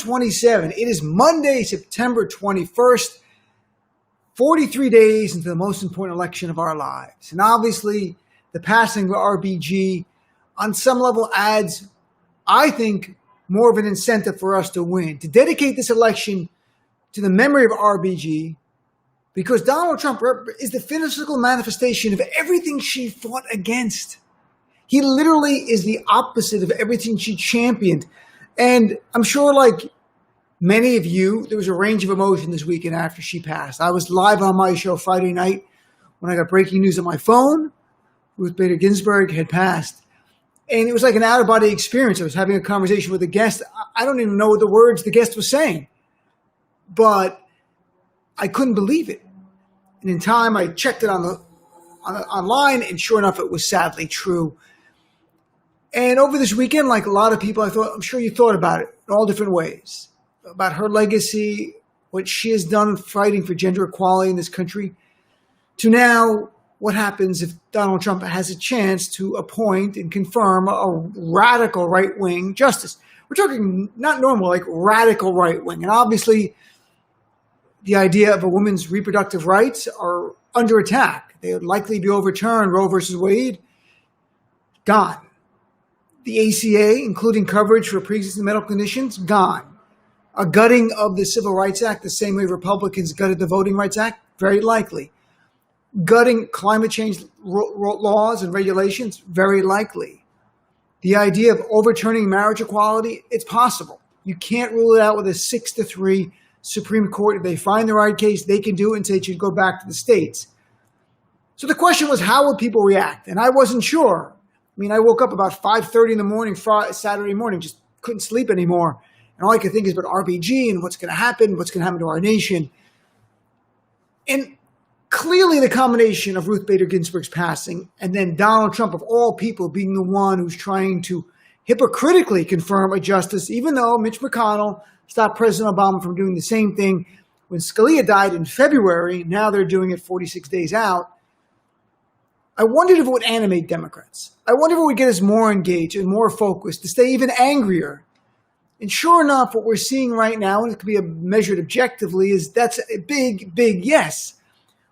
7:27. It is Monday, September 21st, 43 days into the most important election of our lives. And obviously, the passing of RBG on some level adds, I think, more of an incentive for us to win, to dedicate this election to the memory of RBG, because Donald Trump is the physical manifestation of everything she fought against. He literally is the opposite of everything she championed. And I'm sure, like many of you, there was a range of emotion this weekend after she passed. I was live on my show Friday night when I got breaking news on my phone. Ruth Bader Ginsburg had passed. And it was like an out-of-body experience. I was having a conversation with a guest. I don't even know the words the guest was saying, but I couldn't believe it. And in time, I checked it online, and sure enough, it was sadly true. And over this weekend, like a lot of people, I'm sure you thought about it in all different ways, about her legacy, what she has done fighting for gender equality in this country, to now what happens if Donald Trump has a chance to appoint and confirm a radical right-wing justice. We're talking not normal, like radical right-wing. And obviously, the idea of a woman's reproductive rights are under attack. They would likely be overturned. Roe versus Wade, gone. The ACA, including coverage for pre-existing medical conditions, gone. A gutting of the Civil Rights Act, the same way Republicans gutted the Voting Rights Act, very likely. Gutting climate change laws and regulations, very likely. The idea of overturning marriage equality, it's possible. You can't rule it out with a 6-3 Supreme Court. If they find the right case, they can do it and say it should go back to the states. So the question was, how would people react? And I wasn't sure. I mean, I woke up about 5:30 in the morning, Saturday morning, just couldn't sleep anymore. And all I could think is about RBG and what's going to happen to our nation. And clearly the combination of Ruth Bader Ginsburg's passing and then Donald Trump, of all people, being the one who's trying to hypocritically confirm a justice, even though Mitch McConnell stopped President Obama from doing the same thing when Scalia died in February. Now they're doing it 46 days out. I wondered if it would animate Democrats. I wondered if it would get us more engaged and more focused, to stay even angrier. And sure enough, what we're seeing right now, and it could be measured objectively, is that's a big, big yes.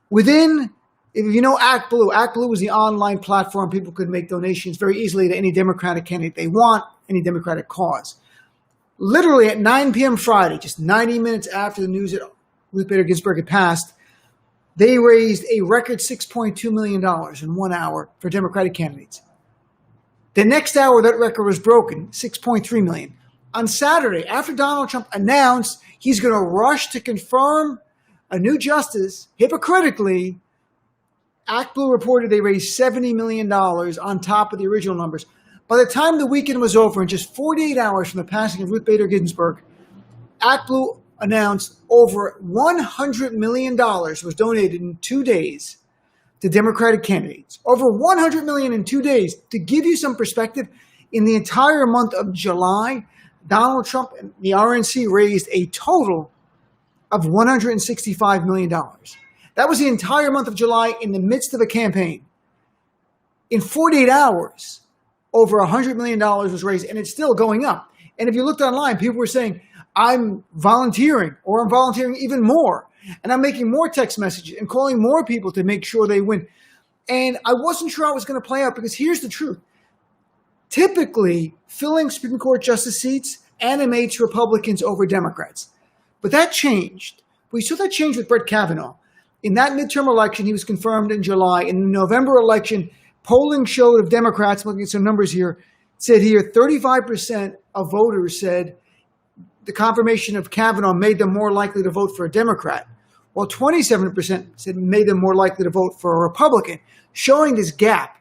Within, if you know Act Blue was the online platform. People could make donations very easily to any Democratic candidate they want, any Democratic cause. Literally at 9 p.m. Friday, just 90 minutes after the news that Ruth Bader Ginsburg had passed, they raised a record $6.2 million in 1 hour for Democratic candidates. The next hour, that record was broken, $6.3 million. On Saturday, after Donald Trump announced he's going to rush to confirm a new justice, hypocritically, Act Blue reported they raised $70 million on top of the original numbers. By the time the weekend was over, in just 48 hours from the passing of Ruth Bader Ginsburg, Act Blue announced over $100 million was donated in 2 days to Democratic candidates. Over $100 million in 2 days. To give you some perspective, in the entire month of July, Donald Trump and the RNC raised a total of $165 million. That was the entire month of July in the midst of a campaign. In 48 hours, over $100 million was raised, and it's still going up. And if you looked online, people were saying, I'm volunteering, or I'm volunteering even more. And I'm making more text messages and calling more people to make sure they win. And I wasn't sure how it was going to play out, because here's the truth. Typically, filling Supreme Court justice seats animates Republicans over Democrats. But that changed. We saw that change with Brett Kavanaugh. In that midterm election, he was confirmed in July. In the November election, polling showed of Democrats, looking at some numbers here, said here 35% of voters said the confirmation of Kavanaugh made them more likely to vote for a Democrat, while 27% said made them more likely to vote for a Republican, showing this gap.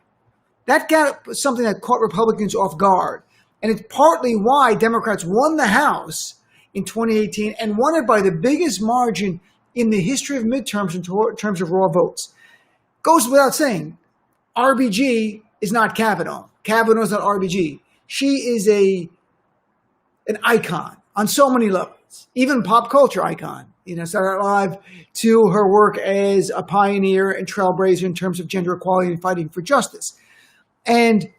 That gap was something that caught Republicans off guard. And it's partly why Democrats won the House in 2018 and won it by the biggest margin in the history of midterms in terms of raw votes. Goes without saying, RBG is not Kavanaugh. Kavanaugh is not RBG. She is an icon on so many levels, even pop culture icon. Saturday Night Live, to her work as a pioneer and trailblazer in terms of gender equality and fighting for justice. And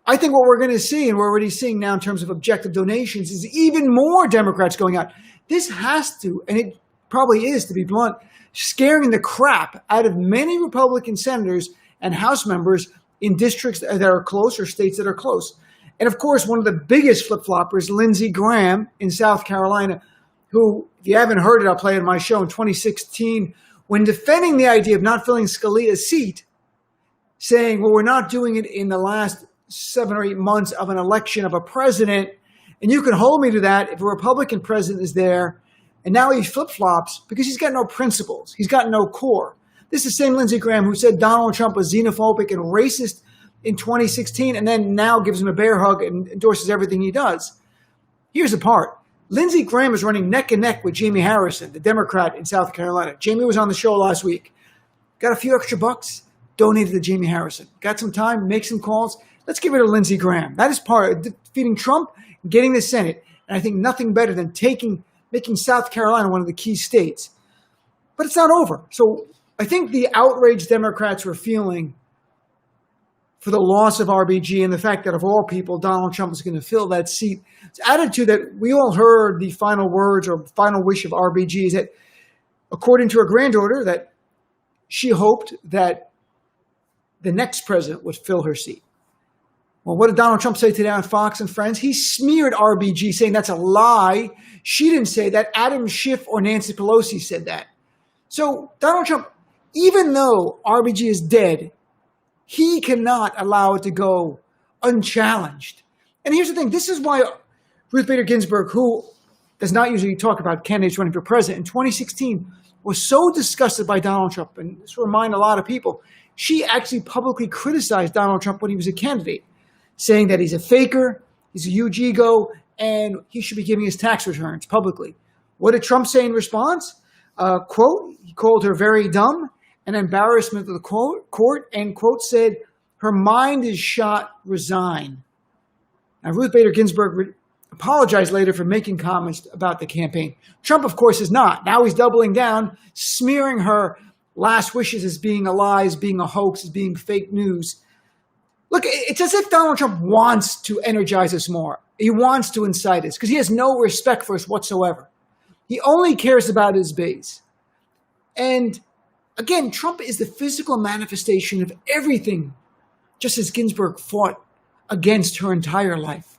I think what we're going to see, and we're already seeing now in terms of objective donations, is even more Democrats going out. This has to, and it probably is, to be blunt, scaring the crap out of many Republican senators and House members in districts that are close or states that are close. And of course, one of the biggest flip-floppers, Lindsey Graham in South Carolina, who, if you haven't heard it, I'll play it in my show in 2016, when defending the idea of not filling Scalia's seat, saying, well, we're not doing it in the last 7 or 8 months of an election of a president, and you can hold me to that if a Republican president is there, and now he flip-flops because he's got no principles. He's got no core. This is the same Lindsey Graham who said Donald Trump was xenophobic and racist in 2016, and then now gives him a bear hug and endorses everything he does. Here's the part. Lindsey Graham is running neck and neck with Jamie Harrison, the Democrat in South Carolina. Jamie was on the show last week. Got a few extra bucks? Donated to Jamie Harrison. Got some time? Make some calls? Let's give it to Lindsey Graham. That is part of defeating Trump and getting the Senate. And I think nothing better than making South Carolina one of the key states. But it's not over. So I think the outraged Democrats were feeling for the loss of RBG and the fact that of all people, Donald Trump is going to fill that seat. It's added to that we all heard the final words or final wish of RBG is that, according to her granddaughter, that she hoped that the next president would fill her seat. Well, what did Donald Trump say today on Fox and Friends? He smeared RBG, saying that's a lie. She didn't say that. Adam Schiff or Nancy Pelosi said that. So Donald Trump, even though RBG is dead, he cannot allow it to go unchallenged. And here's the thing. This is why Ruth Bader Ginsburg, who does not usually talk about candidates running for president, in 2016 was so disgusted by Donald Trump, and this will remind a lot of people, she actually publicly criticized Donald Trump when he was a candidate, saying that he's a faker, he's a huge ego, and he should be giving his tax returns publicly. What did Trump say in response? Quote, he called her very dumb, an embarrassment to the court, and quote, said, her mind is shot, resign. Now, Ruth Bader Ginsburg apologized later for making comments about the campaign. Trump, of course, is not. Now he's doubling down, smearing her last wishes as being a lie, as being a hoax, as being fake news. Look, it's as if Donald Trump wants to energize us more. He wants to incite us because he has no respect for us whatsoever. He only cares about his base. And again, Trump is the physical manifestation of everything Justice Ginsburg fought against her entire life.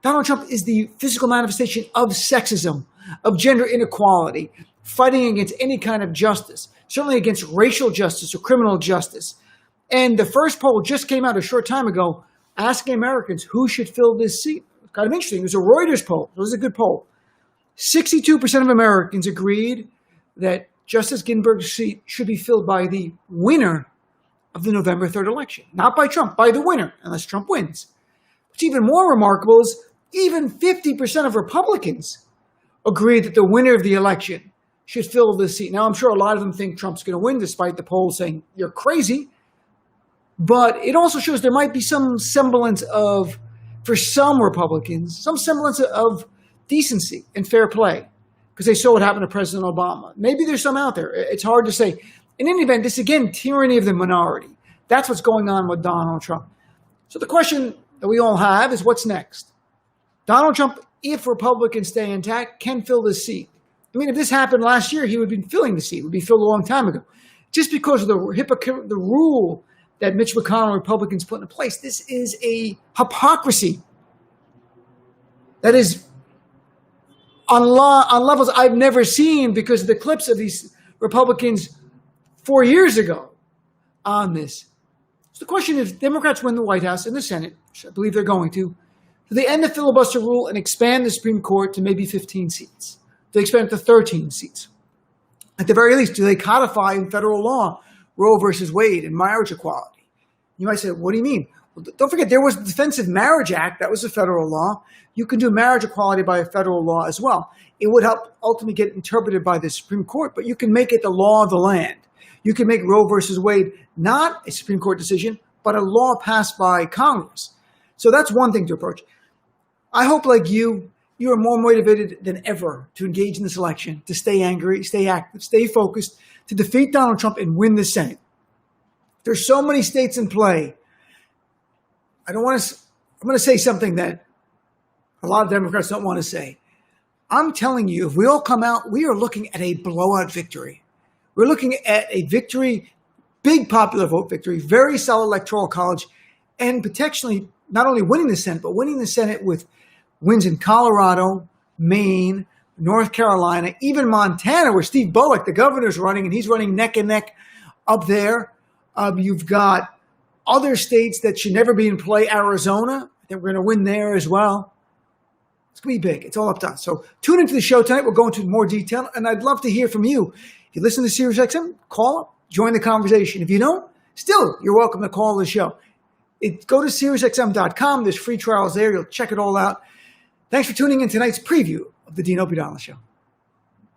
Donald Trump is the physical manifestation of sexism, of gender inequality, fighting against any kind of justice, certainly against racial justice or criminal justice. And the first poll just came out a short time ago asking Americans who should fill this seat. Kind of interesting. It was a Reuters poll. It was a good poll. 62% of Americans agreed that Justice Ginsburg's seat should be filled by the winner of the November 3rd election. Not by Trump, by the winner, unless Trump wins. What's even more remarkable is even 50% of Republicans agree that the winner of the election should fill this seat. Now, I'm sure a lot of them think Trump's going to win, despite the polls saying you're crazy. But it also shows there might be some semblance of, for some Republicans, some semblance of decency and fair play, because they saw what happened to President Obama. Maybe there's some out there. It's hard to say. In any event, this, again, tyranny of the minority. That's what's going on with Donald Trump. So the question that we all have is, what's next? Donald Trump, if Republicans stay intact, can fill this seat. I mean, if this happened last year, he would be filling the seat. It would be filled a long time ago. Just because of the rule that Mitch McConnell and Republicans put in place. This is a hypocrisy that is on levels I've never seen because of the clips of these Republicans 4 years ago on this. So the question is, Democrats win the White House and the Senate, which I believe they're going to, do they end the filibuster rule and expand the Supreme Court to maybe 15 seats? Do they expand it to 13 seats? At the very least, do they codify in federal law Roe versus Wade and marriage equality? You might say, what do you mean? Well, don't forget, there was the Defense of Marriage Act. That was a federal law. You can do marriage equality by a federal law as well. It would help ultimately get interpreted by the Supreme Court, but you can make it the law of the land. You can make Roe versus Wade not a Supreme Court decision, but a law passed by Congress. So that's one thing to approach. I hope, like you are more motivated than ever to engage in this election, to stay angry, stay active, stay focused, to defeat Donald Trump and win the Senate. There's so many states in play. I don't want to I'm going to say something that a lot of Democrats don't want to say. I'm telling you, if we all come out, we are looking at a blowout victory. We're looking at a victory, big popular vote victory, very solid electoral college, and potentially not only winning the Senate, but winning the Senate with wins in Colorado, Maine, North Carolina, even Montana, where Steve Bullock, the governor's running, and he's running neck and neck up there. You've got other states that should never be in play. Arizona, I think we're going to win there as well. It's going to be big. It's all up to us. So tune into the show tonight. We'll go into more detail, and I'd love to hear from you. If you listen to SiriusXM, call up, join the conversation. If you don't, still, you're welcome to call the show. Go to SiriusXM.com. There's free trials there. You'll check it all out. Thanks for tuning in tonight's preview of the Dean Opie Donald Show.